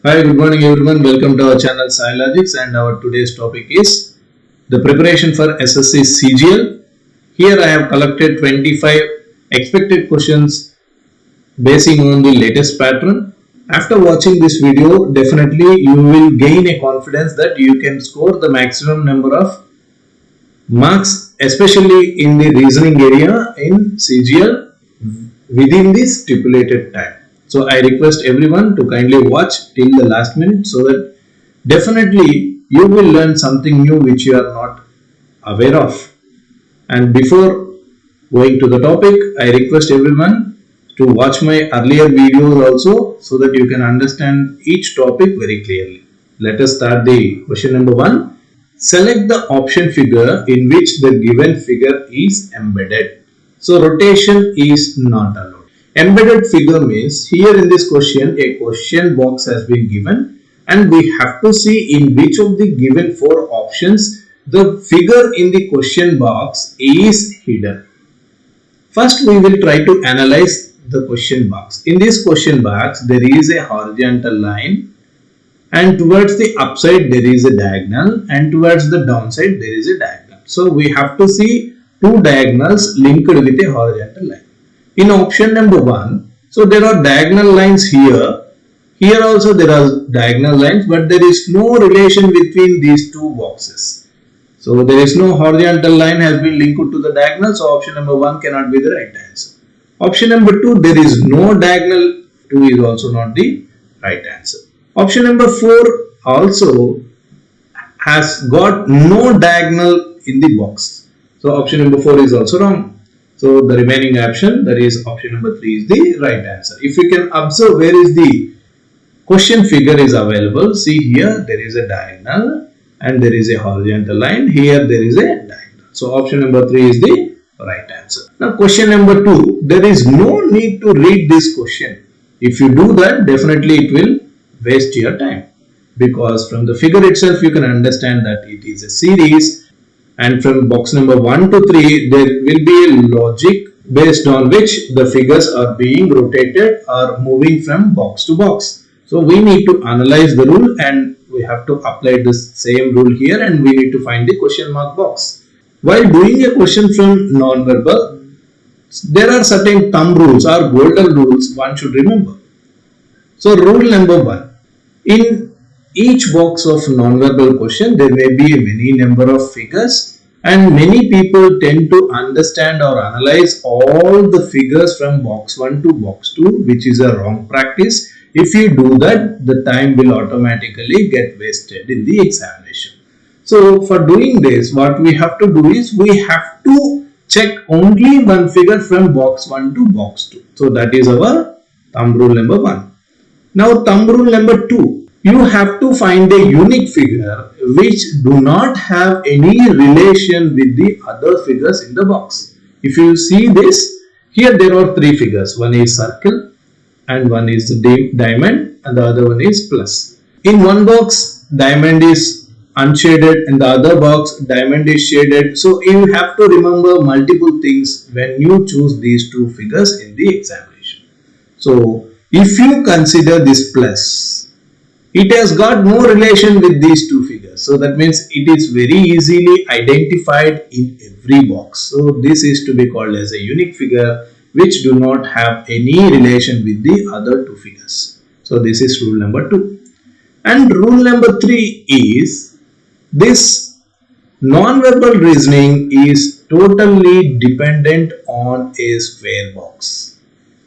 Hi, good morning everyone. Welcome to our channel Scilogics, and our today's topic is the preparation for SSC CGL. Here I have collected 25 expected questions basing on the latest pattern. After watching this video, definitely you will gain a confidence that you can score the maximum number of marks, especially in the reasoning area in CGL within the stipulated time. So I request everyone to kindly watch till the last minute so that definitely you will learn something new which you are not aware of. And before going to the topic, I request everyone to watch my earlier videos also so that you can understand each topic very clearly. Let us start the question number 1. Select the option figure in which the given figure is embedded. So rotation is not allowed. Embedded figure means here in this question a question box has been given and we have to see in which of the given 4 options the figure in the question box is hidden. First we will try to analyze the question box. In this question box there is a horizontal line, and towards the upside there is a diagonal, and towards the downside there is a diagonal. So we have to see two diagonals linked with a horizontal line. In option number 1, so there are diagonal lines here. Here also there are diagonal lines, but there is no relation between these two boxes. So there is no horizontal line has been linked to the diagonal, so option number 1 cannot be the right answer. Option number 2, there is no diagonal, 2 is also not the right answer. Option number 4 also has got no diagonal in the box. So option number 4 is also wrong. So the remaining option, that is option number 3, is the right answer. If you can observe where is the question figure is available, see here there is a diagonal and there is a horizontal line. Here there is a diagonal. So option number 3 is the right answer. Now question number 2, there is no need to read this question. If you do that, definitely it will waste your time, because from the figure itself you can understand that it is a series, and from box number 1 to 3 there will be a logic based on which the figures are being rotated or moving from box to box. So we need to analyze the rule and we have to apply this same rule here, and we need to find the question mark box. While doing a question from non-verbal, there are certain thumb rules or golden rules one should remember. So rule number 1, in each box of non-verbal question there may be many number of figures, and many people tend to understand or analyze all the figures from box 1 to box 2, which is a wrong practice. If you do that, the time will automatically get wasted in the examination. So for doing this, what we have to do is we have to check only one figure from box 1 to box 2. So that is our thumb rule number 1. Now thumb rule number 2, you have to find a unique figure which do not have any relation with the other figures in the box. If you see this, here there are 3 figures. One is circle, and one is the diamond, and the other one is plus. In one box diamond is unshaded, in the other box diamond is shaded. So you have to remember multiple things when you choose these 2 figures in the examination. So if you consider this plus, it has got no relation with these 2 figures. So that means it is very easily identified in every box. So this is to be called as a unique figure which do not have any relation with the other 2 figures. So this is rule number 2. And rule number 3 is this non-verbal reasoning is totally dependent on a square box.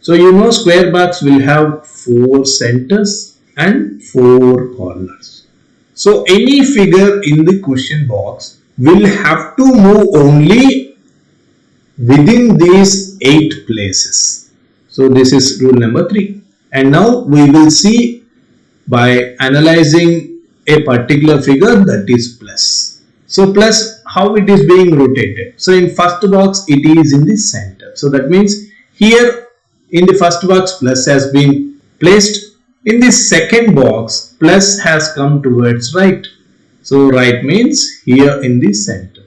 So you know square box will have 4 centers and 4 corners. So any figure in the question box will have to move only within these 8 places. So this is rule number 3. And now we will see by analyzing a particular figure, that is plus. So plus, how it is being rotated. So in first box it is in the center. So that means here in the first box plus has been placed. In the second box plus has come towards right. So right means here in the center.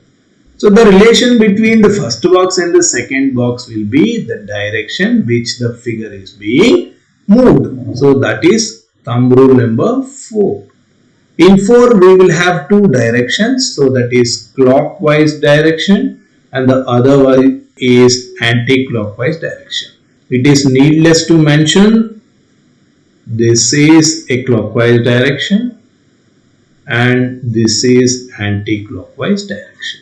So the relation between the first box and the second box will be the direction which the figure is being moved. So that is thumb rule number 4. In 4 we will have two directions, so that is clockwise direction and the other one is anti-clockwise direction. It is needless to mention this is a clockwise direction and this is anti-clockwise direction.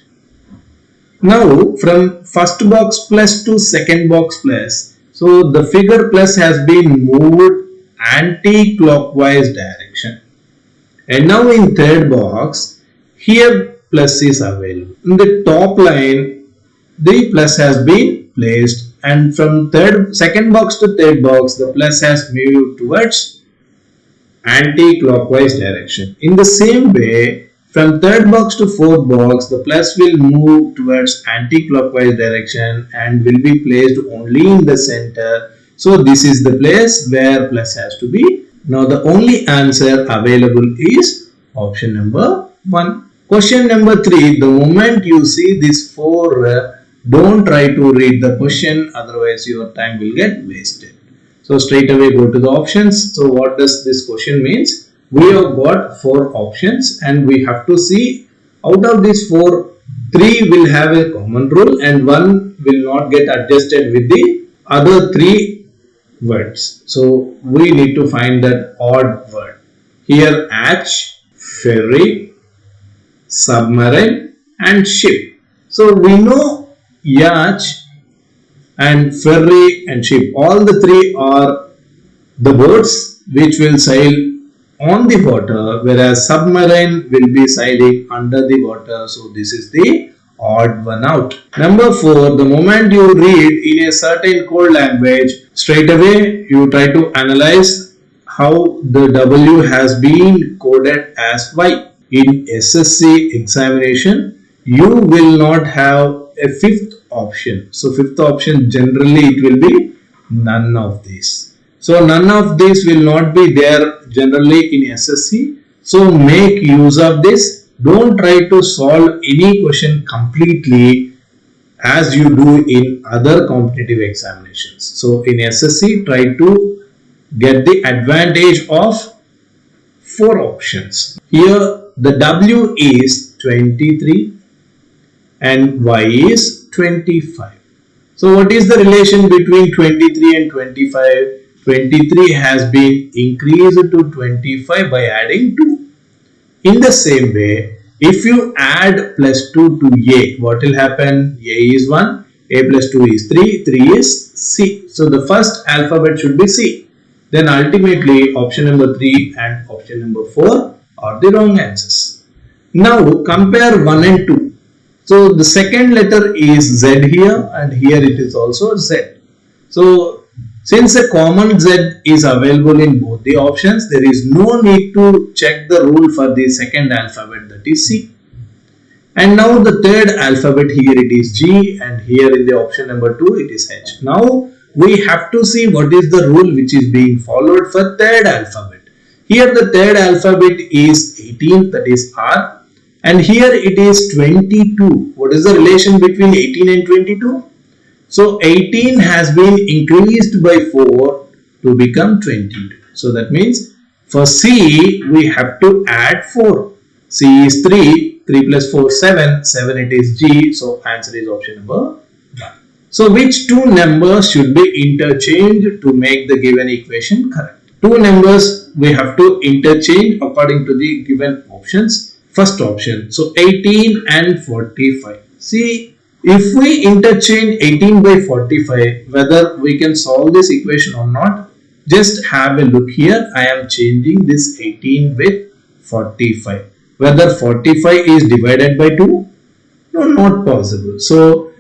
Now from first box plus to second box plus, so the figure plus has been moved anti-clockwise direction. And now in third box, here plus is available. In the top line, the plus has been placed, and from second box to third box, the plus has moved towards anti-clockwise direction. In the same way, from third box to fourth box, the plus will move towards anti-clockwise direction and will be placed only in the center. So this is the place where plus has to be. Now the only answer available is option number 1. Question number 3. The moment you see this 4, don't try to read the question, otherwise your time will get wasted. So straight away go to the options. So what does this question means? We have got 4 options and we have to see out of these 4, 3 will have a common rule and 1 will not get adjusted with the other 3 words. So we need to find that odd word. Here hatch, ferry, submarine and ship. So we know yacht and ferry and ship. All the 3 are the boats which will sail on the water, whereas submarine will be sailing under the water. So this is the odd one out. Number 4, the moment you read in a certain code language, straight away you try to analyze how the W has been coded as Y. In SSC examination, you will not have a 5th option. So 5th option generally it will be none of these. So none of these will not be there generally in SSC. So make use of this. Don't try to solve any question completely as you do in other competitive examinations. So in SSC, try to get the advantage of 4 options. Here the W is 23 and Y is 25. So what is the relation between 23 and 25? 23 has been increased to 25 by adding 2. In the same way, if you add plus 2 to A, what will happen? A is 1, A plus 2 is 3, 3 is C. So the first alphabet should be C. Then ultimately option number 3 and option number 4 are the wrong answers. Now compare 1 and 2. So the second letter is Z here and here it is also Z. So since a common Z is available in both the options, there is no need to check the rule for the second alphabet, that is C. And now the third alphabet, here it is G and here in the option number 2 it is H. Now we have to see what is the rule which is being followed for third alphabet. Here the third alphabet is 18, that is R, and here it is 22. What is the relation between 18 and 22? So 18 has been increased by 4 to become 22. So that means for C we have to add 4. C is 3, 3 plus 4 7, 7 it is G. So answer is option number 1. So which two numbers should be interchanged to make the given equation correct? Two numbers we have to interchange according to the given options. First option, so 18 and 45. See, if we interchange 18 by 45, whether we can solve this equation or not, just have a look here. I am changing this 18 with 45. Whether 45 is divided by 2? No, not possible. So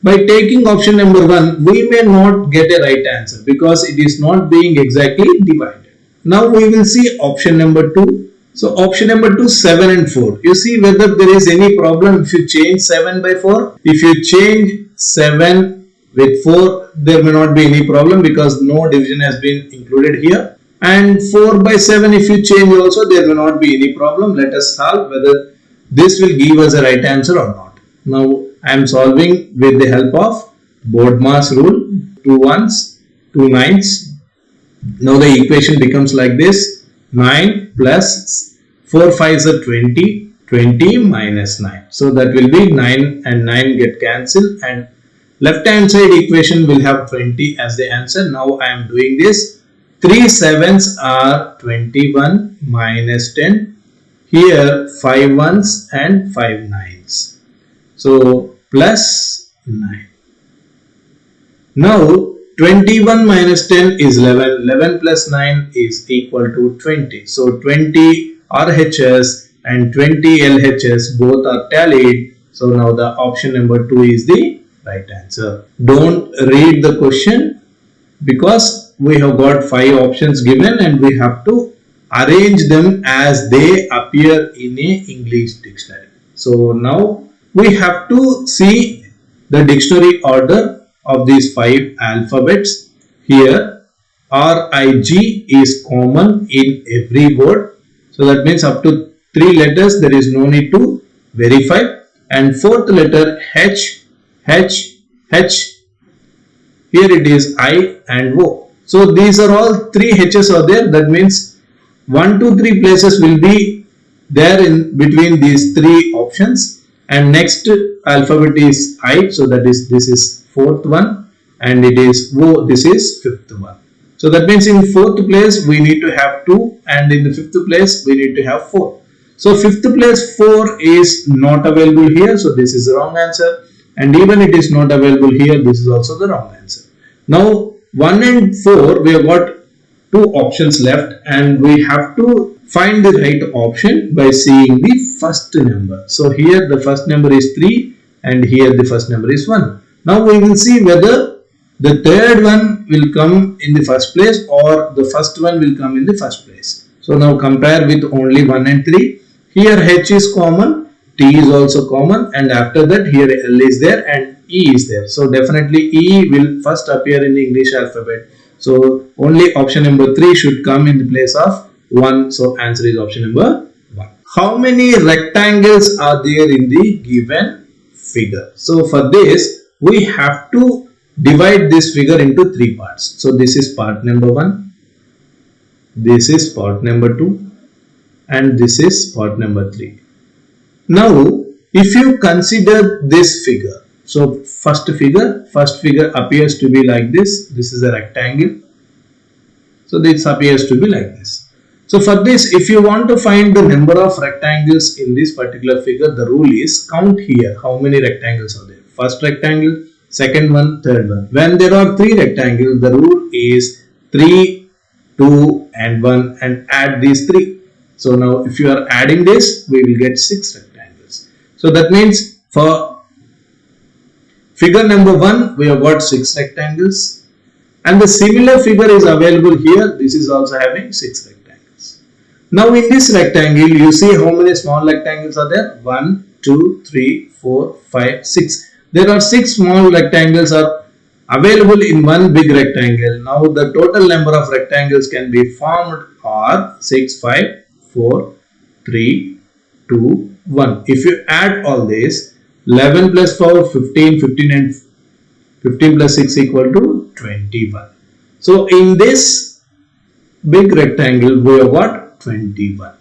by taking option number 1, we may not get a right answer because it is not being exactly divided. Now we will see option number 2. So option number 2, 7 and 4. You see whether there is any problem if you change 7 by 4. If you change 7 with 4, there may not be any problem because no division has been included here. And 4 by 7, if you change also, there may not be any problem. Let us solve whether this will give us a right answer or not. Now I am solving with the help of BODMAS rule. 2 1s, 2 9s, Now the equation becomes like this: 9 plus 4 5s are 20, 20 minus 9. So that will be 9 and 9 get cancelled, and left hand side equation will have 20 as the answer. Now I am doing this. 3 7s are 21 minus 10. Here 5 1s and 5 9s. So plus 9. Now 21 minus 10 is 11. 11 plus 9 is equal to 20. So 20 RHS and 20 LHS both are tallied. So now the option number 2 is the right answer. Don't read the question, because we have got 5 options given and we have to arrange them as they appear in a English dictionary. So now we have to see the dictionary order of these 5 alphabets. Here RIG is common in every word. So that means up to 3 letters there is no need to verify. And 4th letter H, H, H. Here it is I and O. So these are all 3 H's are there. That means 1, 2, 3 places will be there in between these 3 options. And next alphabet is I. So that is, this is 4th one, and it is O, this is 5th one. So that means in 4th place we need to have 2, and in the 5th place we need to have 4. So 5th place 4 is not available here, so this is the wrong answer. And even it is not available here, this is also the wrong answer. Now 1 and 4 we have got 2 options left, and we have to find the right option by seeing the first number. So here the first number is 3 and here the first number is 1. Now we will see whether the third one will come in the first place or the first one will come in the first place. So now compare with only 1 and 3. Here H is common, T is also common, and after that here L is there and E is there. So definitely E will first appear in the English alphabet. So only option number 3 should come in the place of 1. So answer is option number 1. How many rectangles are there in the given figure? So for this we have to divide this figure into 3 parts. So this is part number 1, this is part number 2, and this is part number 3. Now if you consider this figure, so first figure appears to be like this. This is a rectangle. So this appears to be like this. So for this, if you want to find the number of rectangles in this particular figure, the rule is count here how many rectangles are there. First rectangle, second one, third one. When there are 3 rectangles, the rule is 3, 2 and 1, and add these 3. So now if you are adding this, we will get 6 rectangles. So that means for figure number 1, we have got 6 rectangles, and the similar figure is available here. This is also having 6 rectangles. Now in this rectangle, you see how many small rectangles are there? 1, 2, 3, 4, 5, 6. There are 6 small rectangles are available in one big rectangle. Now the total number of rectangles can be formed are 6, 5, 4, 3, 2, 1. If you add all this, 11 plus 4, 15, 15 and 15 plus 6 equal to 21. So in this big rectangle, we have got 21.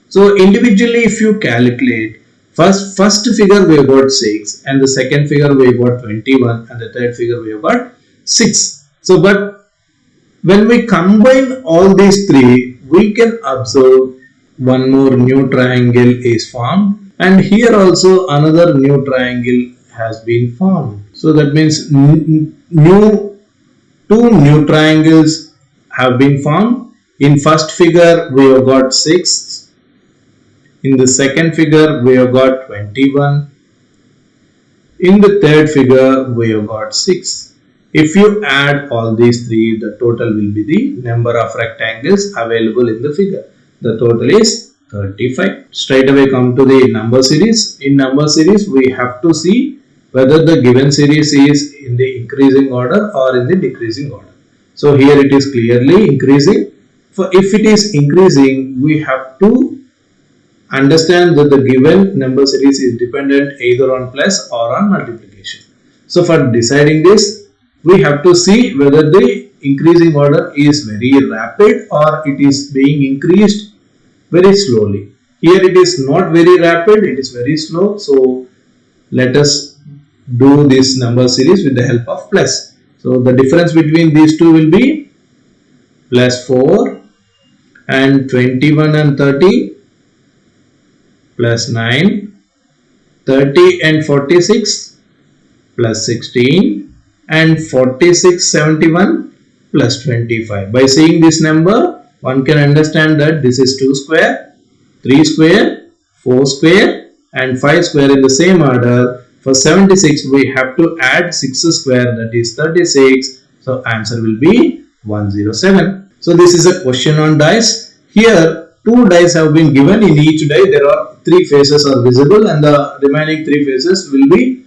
So individually if you calculate, first figure we have got 6, and the second figure we have got 21, and the third figure we have got 6. So but when we combine all these 3, we can observe one more new triangle is formed. And here also another new triangle has been formed. So that means two new triangles have been formed. In first figure we have got 6. In the second figure we have got 21. In the third figure we have got 6. If you add all these 3, the total will be the number of rectangles available in the figure. The total is 35. Straight away come to the number series. In number series we have to see whether the given series is in the increasing order or in the decreasing order. So here it is clearly increasing. If it is increasing, we have to understand that the given number series is dependent either on plus or on multiplication. So for deciding this, we have to see whether the increasing order is very rapid or it is being increased very slowly. Here it is not very rapid, it is very slow. So let us do this number series with the help of plus. So the difference between these two will be plus 4 and 21 and 30 plus 9, 30 and 46 plus 16 and 46 71 plus 25. By seeing this number, one can understand that this is 2 square, 3 square, 4 square and 5 square in the same order. For 76 we have to add 6 square, that is 36. So answer will be 107. So this is a question on dice. Here 2 dice have been given. In each die there are 3 faces are visible and the remaining 3 faces will be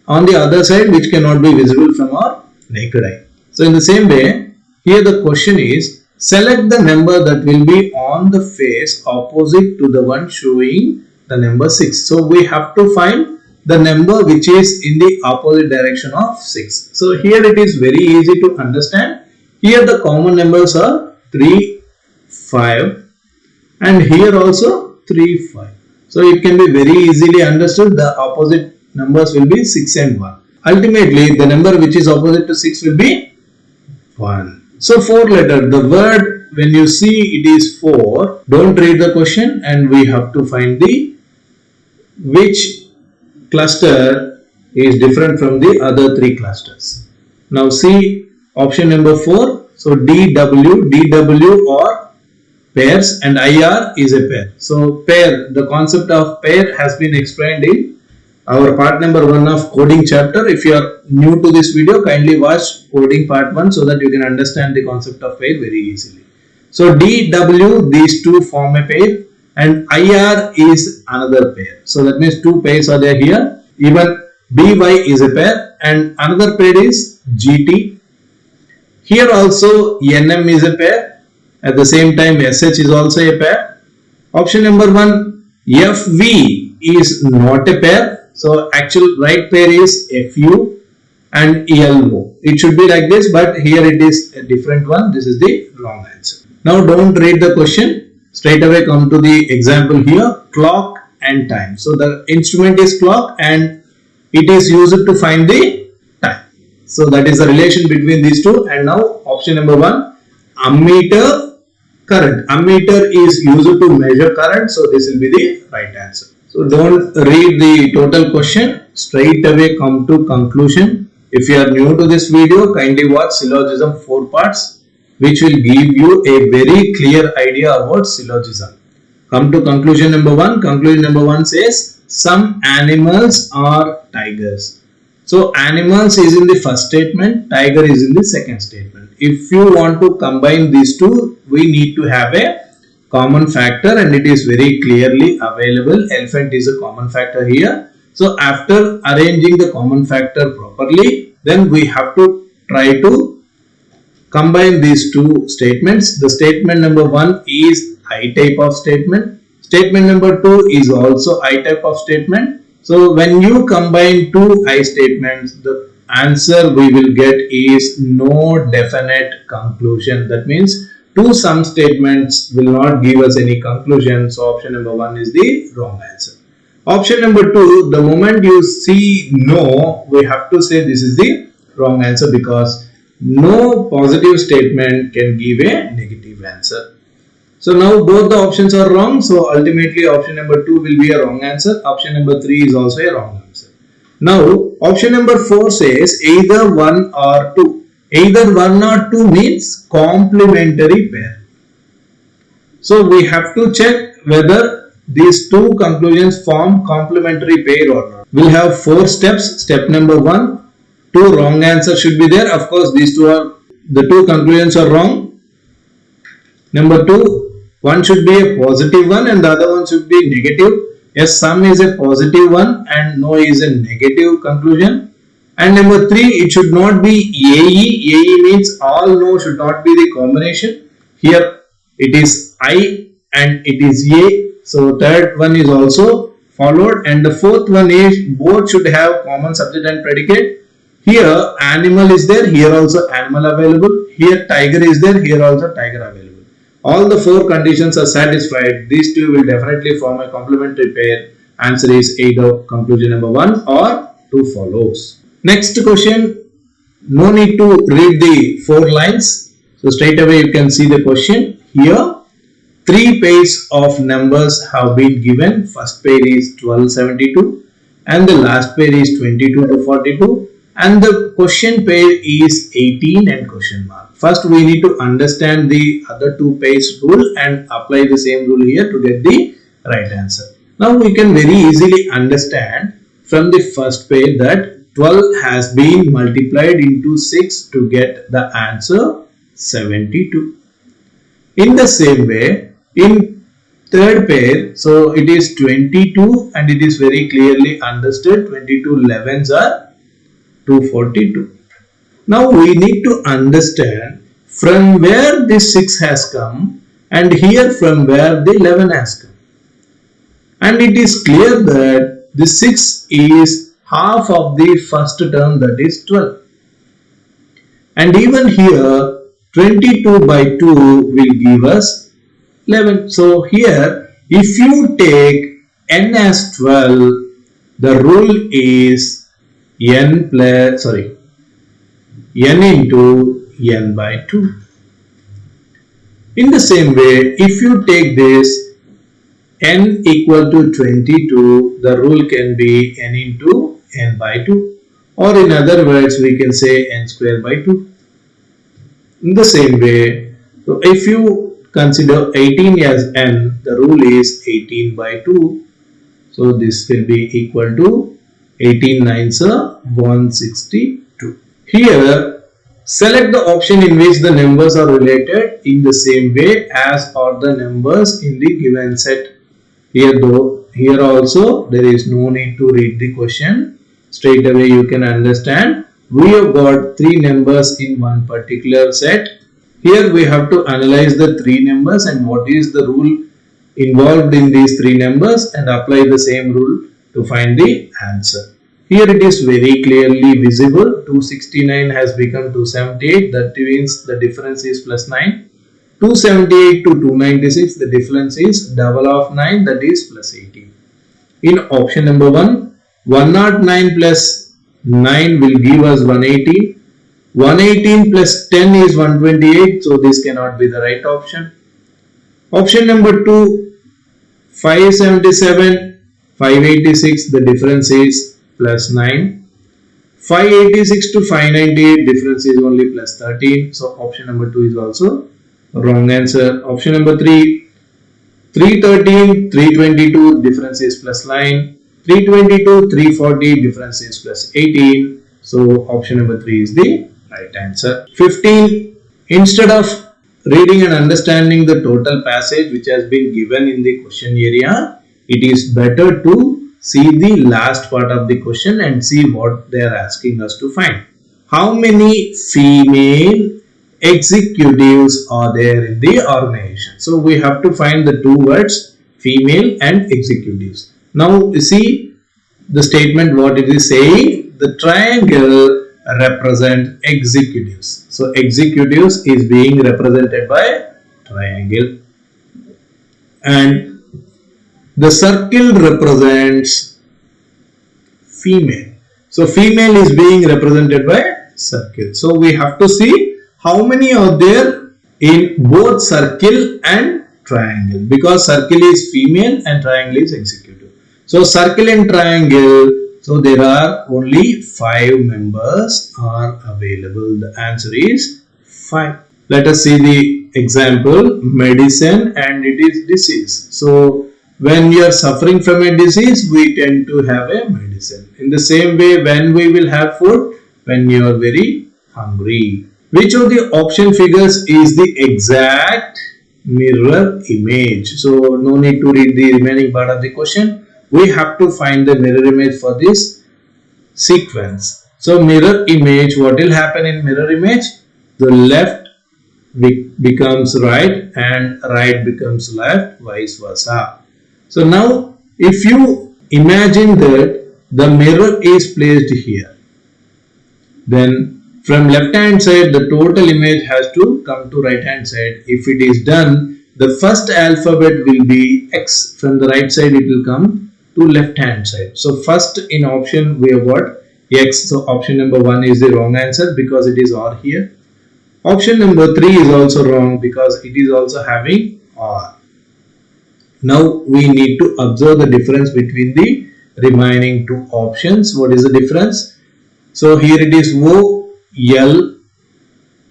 on the other side, which cannot be visible from our naked eye. So in the same way, here the question is, select the number that will be on the face opposite to the one showing the number 6. So we have to find the number which is in the opposite direction of 6. So here it is very easy to understand. Here the common numbers are 3, 5 and here also 3, 5. So it can be very easily understood. The opposite numbers will be 6 and 1. Ultimately the number which is opposite to 6 will be 1. So 4 letter, the word when you see it is 4, don't read the question and we have to find the which cluster is different from the other 3 clusters. Now see option number 4. So DW or pairs and IR is a pair. So pair, the concept of pair has been explained in our part number 1 of coding chapter. If you are new to this video, kindly watch coding part 1 so that you can understand the concept of pair very easily. So DW, these two form a pair and IR is another pair. So that means 2 pairs are there here. Even BY is a pair and another pair is GT. Here also NM is a pair. At the same time SH is also a pair. Option number 1, FV is not a pair. So actual right pair is FU and ELO. It should be like this, but here it is a different one. This is the wrong answer. Now don't read the question. Straight away come to the example here. Clock and time. So the instrument is clock and it is used to find the time. So that is the relation between these two. And now option number 1, ammeter, current. Ammeter is used to measure current. So this will be the right answer. So don't read the total question, straight away come to conclusion. If you are new to this video, kindly watch syllogism 4 parts, which will give you a very clear idea about syllogism. Come to conclusion number 1. Conclusion number 1 says, some animals are tigers. So animals is in the first statement, tiger is in the second statement. If you want to combine these two, we need to have a common factor and it is very clearly available. Elephant is a common factor here. So after arranging the common factor properly, then we have to try to combine these two statements. The statement number 1 is I type of statement. Statement number 2 is also I type of statement. So when you combine two I statements, the answer we will get is no definite conclusion. That means two sum statements will not give us any conclusion. So option number 1 is the wrong answer. Option number 2, the moment you see no, we have to say this is the wrong answer because no positive statement can give a negative answer. So now both the options are wrong. So ultimately option number 2 will be a wrong answer. Option number 3 is also a wrong answer. Now option number 4 says either 1 or 2. Either 1 or 2 means complementary pair. So we have to check whether these two conclusions form complementary pair or not. We'll have 4 steps. Step number 1, 2 wrong answers should be there. Of course, the two conclusions are wrong. Number 2, one should be a positive one and the other one should be negative. Yes, some is a positive one and no is a negative conclusion. And number 3, it should not be AE. AE means all no should not be the combination. Here it is I and it is A. So third one is also followed and the fourth one is both should have common subject and predicate. Here animal is there, here also animal available, here tiger is there, here also tiger available. All the four conditions are satisfied. These two will definitely form a complementary pair. Answer is either conclusion number 1 or 2 follows. Next question. No need to read the 4 lines. So straight away you can see the question. Here 3 pairs of numbers have been given. First pair is 1272 and the last pair is 22 to 42 and the question pair is 18 and question mark. First we need to understand the other 2 pairs rule and apply the same rule here to get the right answer. Now we can very easily understand from the first pair that 12 has been multiplied into 6 to get the answer 72. In the same way, in third pair, so it is 22 and it is very clearly understood 22 11s are 242. Now we need to understand from where this 6 has come and here from where the 11 has come. And it is clear that the 6 is half of the first term, that is 12. And even here 22 by 2 will give us 11. So here if you take n as 12, the rule is n into n by 2. In the same way, if you take this n equal to 22, the rule can be n into n by 2, or in other words we can say n square by 2. In the same way, so if you consider 18 as n, the rule is 18 by 2. So this will be equal to 18 9s are 162. Here select the option in which the numbers are related in the same way as are the numbers in the given set. Here also there is no need to read the question. Straight away you can understand. We have got 3 numbers in one particular set. Here we have to analyze the 3 numbers and what is the rule involved in these 3 numbers and apply the same rule to find the answer. Here it is very clearly visible. 269 has become 278. That means the difference is plus 9. 278 to 296, the difference is double of 9, that is plus 18. In option number 1, 109 plus 9 will give us 180. 118 plus 10 is 128, so this cannot be the right option. Option number 2, 577, 586, the difference is plus 9. 586 to 598, difference is only plus 13, so option number 2 is also wrong answer. Option number 3, 313, 322, difference is plus 9. 322, 340, difference is plus 18. So option number 3 is the right answer. 15. Instead of reading and understanding the total passage which has been given in the question area, it is better to see the last part of the question and see what they are asking us to find. How many female executives are there in the organization? So we have to find the 2 words, female and executives. Now you see the statement, what it is saying, the triangle represent executives. So executives is being represented by triangle and the circle represents female. So female is being represented by circle. So we have to see how many are there in both circle and triangle, because circle is female and triangle is executive. So circle and triangle, so there are only 5 members are available. The answer is 5. Let us see the example, medicine and it is disease. So when you are suffering from a disease, we tend to have a medicine. In the same way, when we will have food, when you are very hungry. Which of the option figures is the exact mirror image? So no need to read the remaining part of the question. We have to find the mirror image for this sequence. So mirror image, what will happen in mirror image? The left becomes right and right becomes left, vice versa. So now if you imagine that the mirror is placed here, Then from left hand side, the total image has to come to right hand side. If it is done, the first alphabet will be X. From the right side, it will come to left hand side. So first in option we have got X. So option number 1 is the wrong answer because it is R here. Option number 3 is also wrong because it is also having R. Now we need to observe the difference between the remaining two options. What is the difference? So here it is O, L,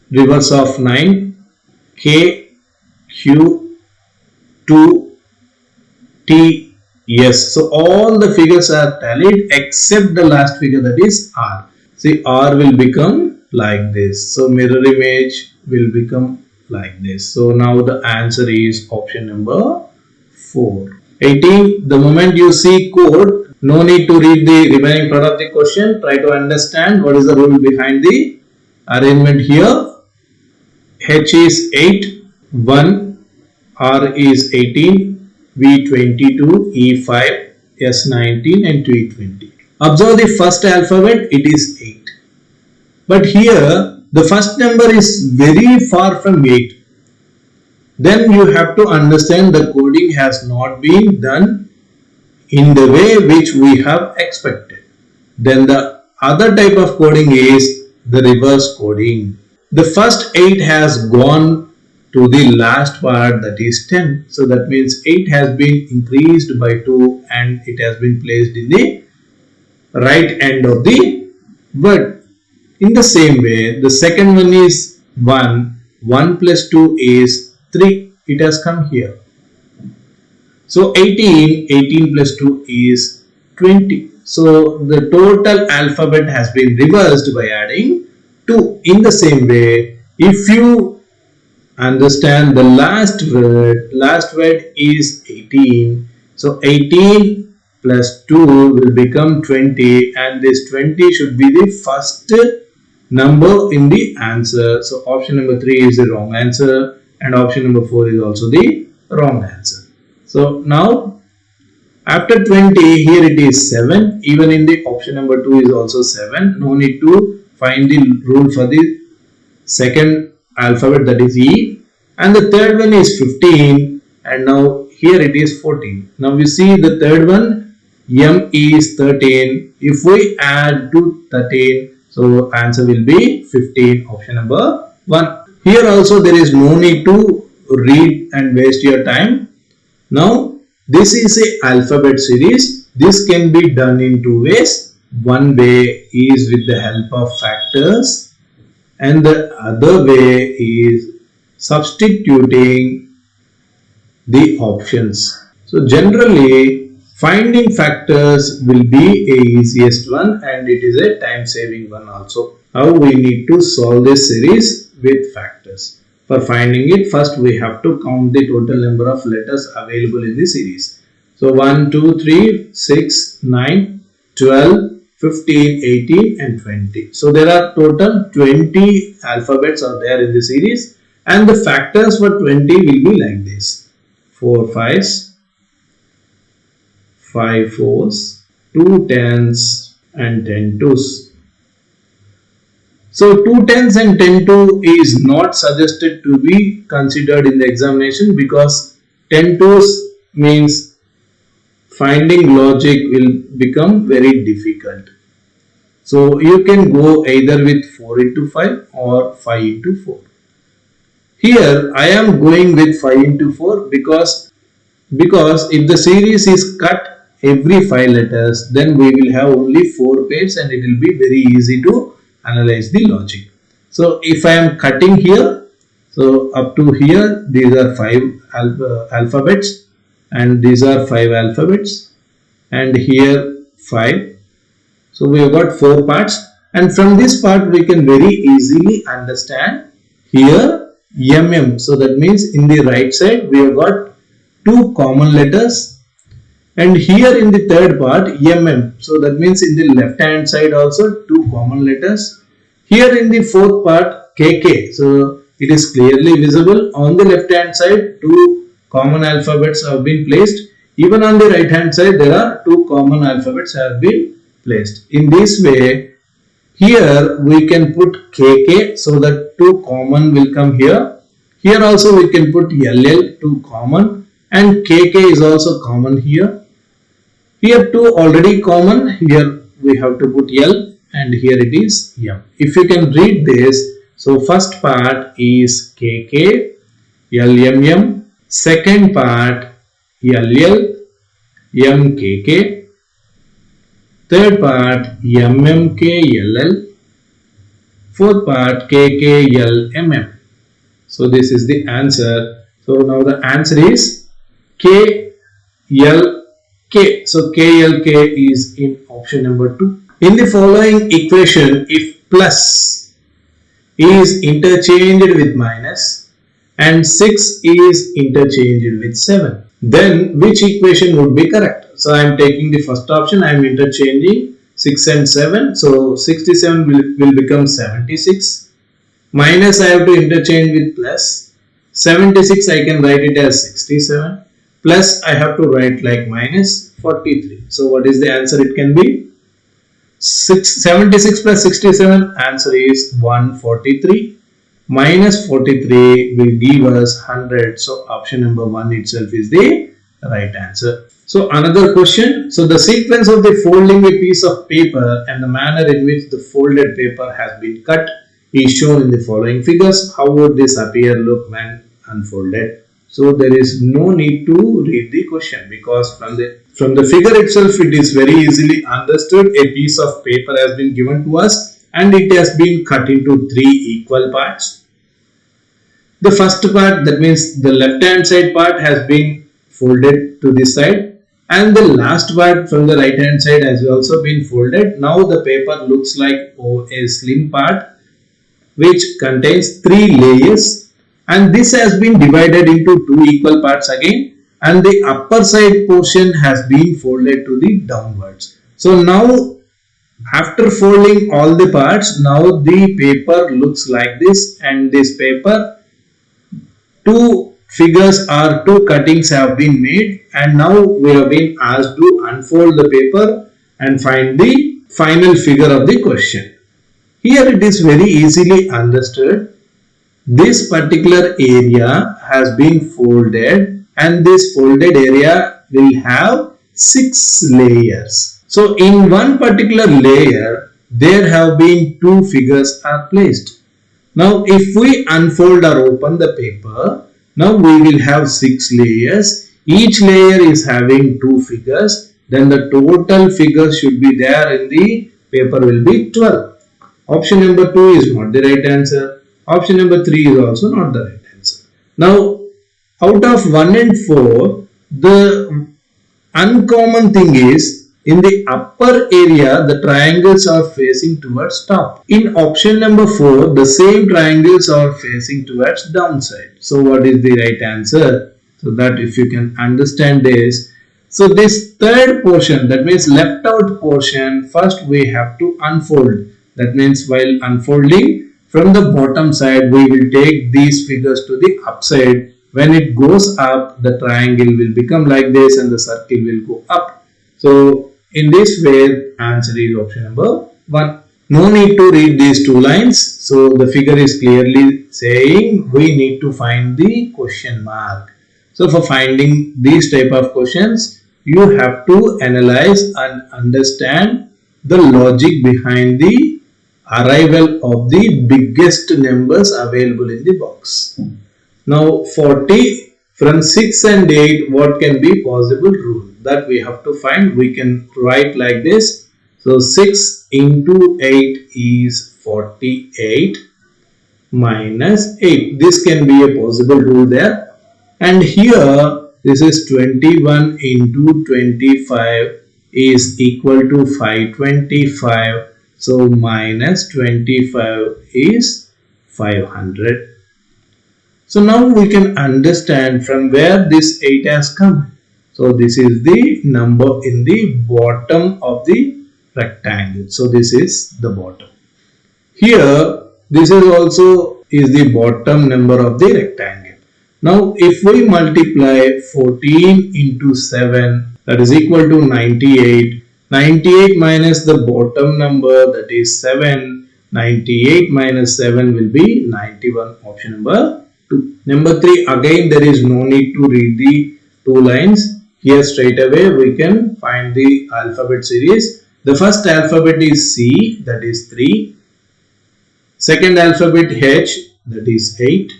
reverse of 9, K, Q, 2, T, S. So all the figures are tallied except the last figure, that is R. See, R will become like this. So mirror image will become like this. So now the answer is option number 4. 18. The moment you see code, no need to read the remaining part of the question. Try to understand what is the rule behind the arrangement here. H is 8, 1, R is 18, V 22, E 5, S 19 and T 20. Observe the first alphabet, it is 8. But here the first number is very far from 8. Then you have to understand the coding has not been done in the way which we have expected. Then the other type of coding is the reverse coding. The first 8 has gone to the last part, that is 10. So that means 8 has been increased by 2 and it has been placed in the right end of the word. In the same way, the second one is 1. 1 plus 2 is 3. It has come here. So 18 plus 2 is 20. So the total alphabet has been reversed by adding 2. In the same way, if you understand the last word is 18. So 18 plus 2 will become 20 and this 20 should be the first number in the answer. So option number 3 is the wrong answer and option number 4 is also the wrong answer. So now after 20, here it is 7. Even in the option number 2 is also 7. No need to find the rule for the second alphabet, that is E. And the third one is 15 and now here it is 14. Now we see the third one, M is 13. If we add to 13, so answer will be 15, option number 1. Here also there is no need to read and waste your time. Now this is a alphabet series. This can be done in two ways. One way is with the help of factors and the other way is substituting the options. So generally finding factors will be a easiest one and it is a time saving one also. How we need to solve this series with factors. For finding it, first we have to count the total number of letters available in the series. So 1, 2, 3, 6, 9, 12, 15, 18 and 20. So there are total 20 alphabets are there in the series and the factors for 20 will be like this. 4 5s, 5 4s, 2 10s and 10 2s. So 2 10s and 10 2 is not suggested to be considered in the examination because 10 2s means finding logic will become very difficult. So you can go either with 4 into 5 or 5 into 4. Here I am going with 5 into 4 because if the series is cut every 5 letters, then we will have only 4 pairs and it will be very easy to analyze the logic. So if I am cutting here, so up to here these are 5 alphabets and these are 5 alphabets and here 5. So we have got 4 parts and from this part we can very easily understand here MM. So that means in the right side we have got 2 common letters and here in the third part MM. So that means in the left hand side also 2 common letters. Here in the fourth part KK. So it is clearly visible on the left hand side 2 common alphabets have been placed. Even on the right hand side there are 2 common alphabets have been placed. In this way Here we can put KK so that 2 common will come here. Here also we can put LL, 2 common, and KK is also common here. Here 2 already common, here we have to put L, and here it is M. If you can read this, so first part is KK, LMM, second part LL, MKK, third part MMKLL, fourth part KKLMM. So this is the answer. So now the answer is KLK. So KLK is in option number 2. In the following equation, if plus is interchanged with minus and 6 is interchanged with 7, then which equation would be correct? So I am taking the first option, I am interchanging 6 and 7. So 67 will become 76. Minus I have to interchange with plus. 76 I can write it as 67. Plus I have to write like minus 43. So what is the answer it can be? 76 plus 67, answer is 143. Minus 43 will give us 100. So option number 1 itself is the right answer. So another question. So the sequence of the folding a piece of paper and the manner in which the folded paper has been cut is shown in the following figures. How would this appear look when unfolded? So there is no need to read the question, because from the figure itself it is very easily understood. A piece of paper has been given to us and it has been cut into 3 equal parts. The first part, that means the left hand side part, has been folded to this side, and the last part from the right hand side has also been folded. Now the paper looks like a slim part which contains 3 layers, and this has been divided into 2 equal parts again, and the upper side portion has been folded to the downwards. So now after folding all the parts, now the paper looks like this, and this paper, 2 figures or 2 cuttings have been made, and now we have been asked to unfold the paper and find the final figure of the question. Here it is very easily understood. This particular area has been folded, and this folded area will have 6 layers. So in one particular layer there have been 2 figures are placed. Now if we unfold or open the paper, now we will have 6 layers. Each layer is having 2 figures. Then the total figures should be there in the paper will be 12. Option number 2 is not the right answer. Option number 3 is also not the right answer. Now out of 1 and 4, the uncommon thing is, in the upper area the triangles are facing towards top. In option number 4, the same triangles are facing towards downside. So what is the right answer? So that if you can understand this. So this third portion, that means left out portion, first we have to unfold. That means while unfolding from the bottom side, we will take these figures to the upside. When it goes up, the triangle will become like this and the circle will go up. So in this way, answer is option number 1. No need to read these 2 lines. So the figure is clearly saying we need to find the question mark. So for finding these type of questions, you have to analyze and understand the logic behind the arrival of the biggest numbers available in the box. Now 40, from 6 and 8, what can be possible rule? That we have to find. We can write like this. So 6 into 8 is 48 minus 8. This can be a possible rule there. And here this is 21 into 25 is equal to 525. So minus 25 is 500. So now we can understand from where this 8 has come. So this is the number in the bottom of the rectangle. So this is the bottom. Here this is also is the bottom number of the rectangle. Now if we multiply 14 into 7, that is equal to 98. 98 minus the bottom number, that is 7. 98 minus 7 will be 91. Option number 2. Number 3, again there is no need to read the two lines. Here straight away we can find the alphabet series. The first alphabet is C, that is 3. Second alphabet H, that is 8.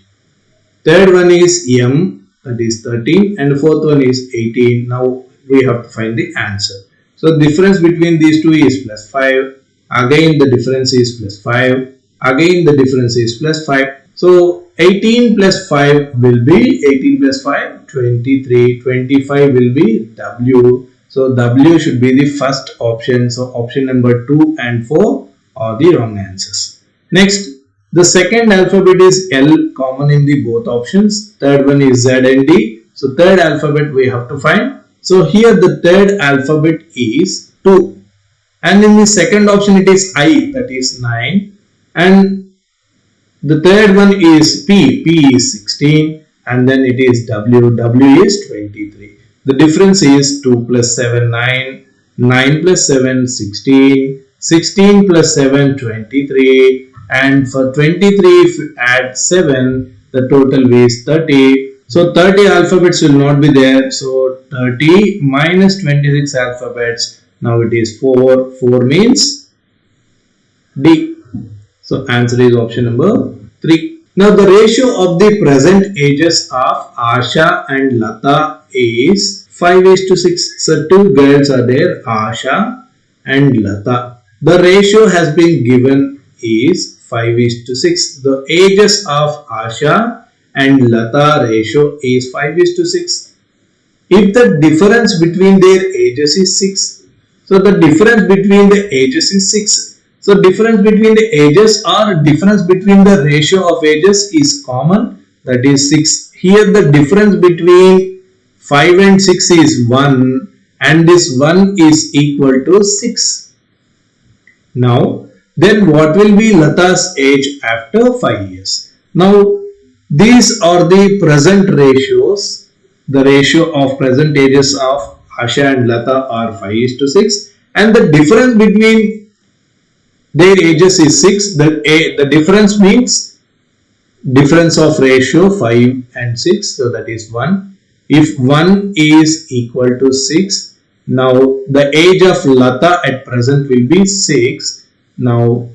Third one is M, that is 13. And fourth one is 18. Now we have to find the answer. So difference between these two is plus 5. Again the difference is plus 5. Again the difference is plus 5. So 18 plus 5 will be 18 plus 5, 23. 25 will be W. So W should be the first option. So option number 2 and 4 are the wrong answers. Next, the second alphabet is L, common in the both options. Third one is Z and D. So third alphabet we have to find. So here the third alphabet is 2. And in the second option it is I, that is 9. And the third one is P, P is 16. And then it is W, W is 23. The difference is 2 plus 7, 9. 9 plus 7, 16. 16 plus 7, 23. And for 23, if you add 7, the total is 30. So 30 alphabets will not be there. So 30 minus 26 alphabets. Now it is 4. 4 means D. So answer is option number 3. Now the ratio of the present ages of Asha and Lata is 5:6. So two girls are there, Asha and Lata. The ratio has been given is 5:6. The ages of Asha and Lata ratio is 5:6. If the difference between their ages is 6, so the difference between the ages is 6. So difference between the ages or difference between the ratio of ages is common, that is 6. Here the difference between 5 and 6 is 1 and this 1 is equal to 6. Now then what will be Lata's age after 5 years? Now these are the present ratios. The ratio of present ages of Asha and Lata are 5:6 and the difference between their ages is 6. The difference means difference of ratio 5 and 6, so that is 1. If 1 is equal to 6, now the age of Lata at present will be 6. Now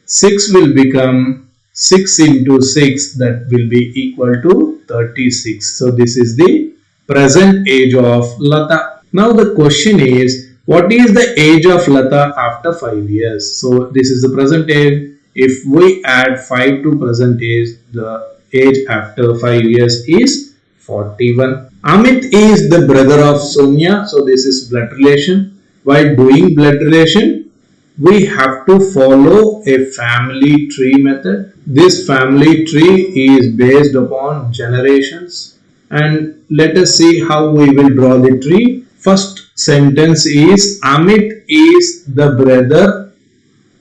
6 will become 6 into 6, that will be equal to 36. So this is the present age of Lata. Now the question is, what is the age of Lata after 5 years? So this is the present age. If we add 5 to present age, the age after 5 years is 41. Amit is the brother of Sonia. So this is blood relation. While doing blood relation, we have to follow a family tree method. This family tree is based upon generations. And let us see how we will draw the tree. First sentence is Amit is the brother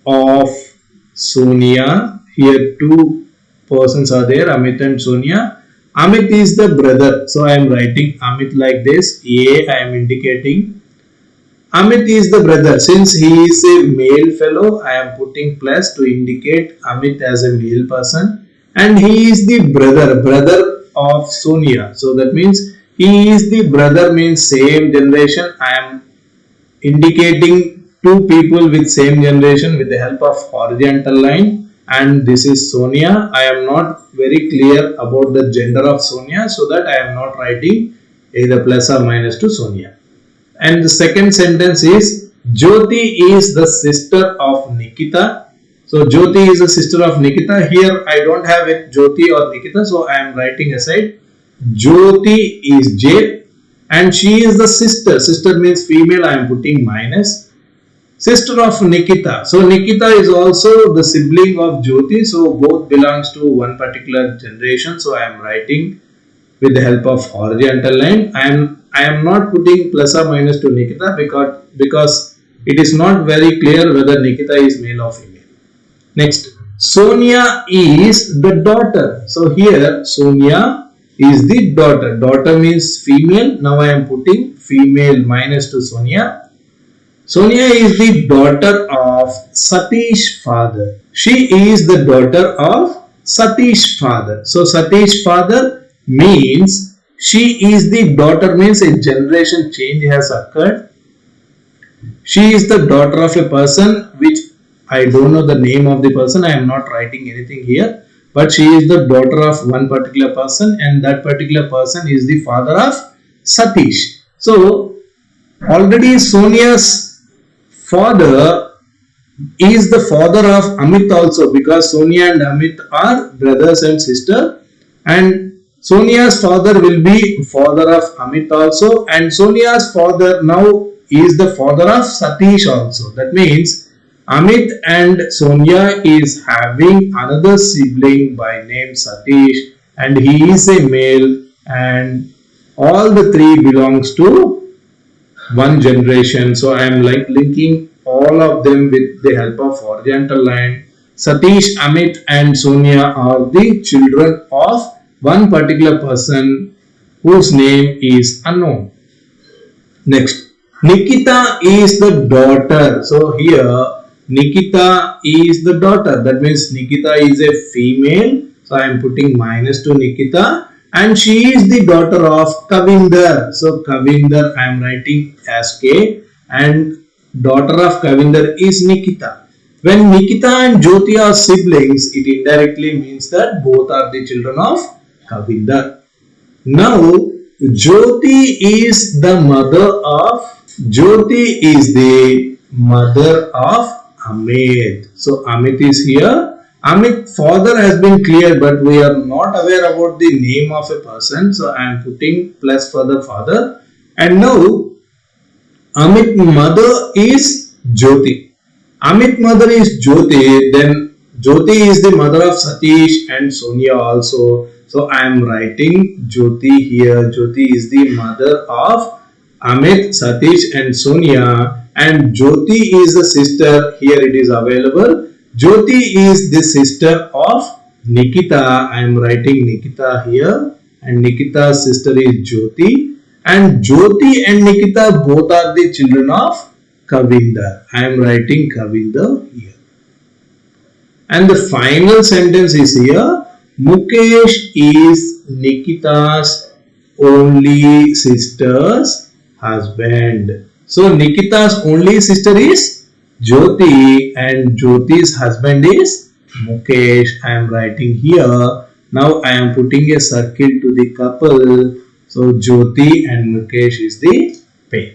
of Sonia. Here two persons are there, Amit and Sonia. Amit is the brother. So I am writing Amit like this. A I am indicating. Amit is the brother. Since he is a male fellow, I am putting plus to indicate Amit as a male person. And he is the brother of Sonia. So that means he is the brother means same generation. I am indicating two people with same generation with the help of horizontal line. And this is Sonia. I am not very clear about the gender of Sonia, so that I am not writing either plus or minus to Sonia. And the second sentence is Jyoti is the sister of Nikita. So Jyoti is the sister of Nikita. Here I don't have it Jyoti or Nikita, so I am writing aside. Jyoti is J and she is the sister. Sister means female. I am putting minus. Sister of Nikita. So Nikita is also the sibling of Jyoti. So both belongs to one particular generation. So I am writing with the help of horizontal line. I am not putting plus or minus to Nikita because it is not very clear whether Nikita is male or female. Next, Sonia is the daughter. So here Sonia is the daughter. Daughter means female. Now I am putting female minus to Sonia. Sonia is the daughter of Satish father. She is the daughter of Satish father. So Satish father means she is the daughter, means a generation change has occurred. She is the daughter of a person which I don't know the name of the person. I am not writing anything here. But she is the daughter of one particular person, and that particular person is the father of Satish. So already Sonia's father is the father of Amit also, because Sonia and Amit are brothers and sister, and Sonia's father will be father of Amit also, and Sonia's father now is the father of Satish also. That means Amit and Sonia is having another sibling by name Satish, and he is a male, and all the three belongs to one generation. So I am like linking all of them with the help of horizontal line. Satish, Amit and Sonia are the children of one particular person whose name is unknown. Next, Nikita is the daughter. So here Nikita is the daughter. That means Nikita is a female. So I am putting minus to Nikita. And she is the daughter of Kavinder. So Kavinder I am writing as K, and daughter of Kavinder is Nikita. When Nikita and Jyoti are siblings, it indirectly means that both are the children of Kavinder. Now Jyoti is the mother of Amit. So Amit is here. Amit father has been clear, but we are not aware about the name of a person. So I am putting plus for the father. And now Amit mother is Jyoti. Amit mother is Jyoti. Then Jyoti is the mother of Satish and Sonia also. So I am writing Jyoti here. Jyoti is the mother of Amit, Satish and Sonia. And Jyoti is the sister. Here it is available. Jyoti is the sister of Nikita. I am writing Nikita here, and Nikita's sister is Jyoti, and Jyoti and Nikita both are the children of Kavinder. I am writing Kavinder here. And the final sentence is here. Mukesh is Nikita's only sister's husband. So Nikita's only sister is Jyoti, and Jyoti's husband is Mukesh. I am writing here. Now I am putting a circle to the couple. So Jyoti and Mukesh is the pair.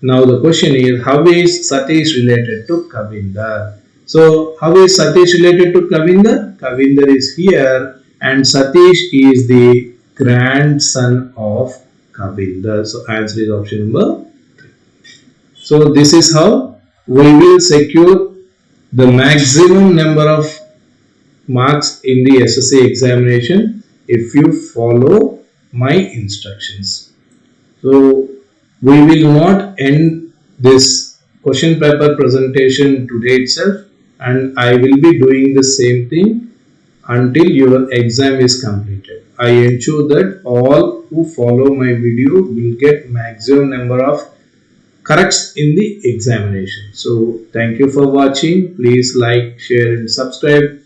Now the question is, how is Satish related to Kavinder? So how is Satish related to Kavinder? Kavinder is here, and Satish is the grandson of Kavinder. So answer is option number 3. So this is how we will secure the maximum number of marks in the SSC examination if you follow my instructions. So we will not end this question paper presentation today itself, and I will be doing the same thing until your exam is completed. I ensure that all who follow my video will get maximum number of corrects in the examination. So thank you for watching. Please like, share and subscribe.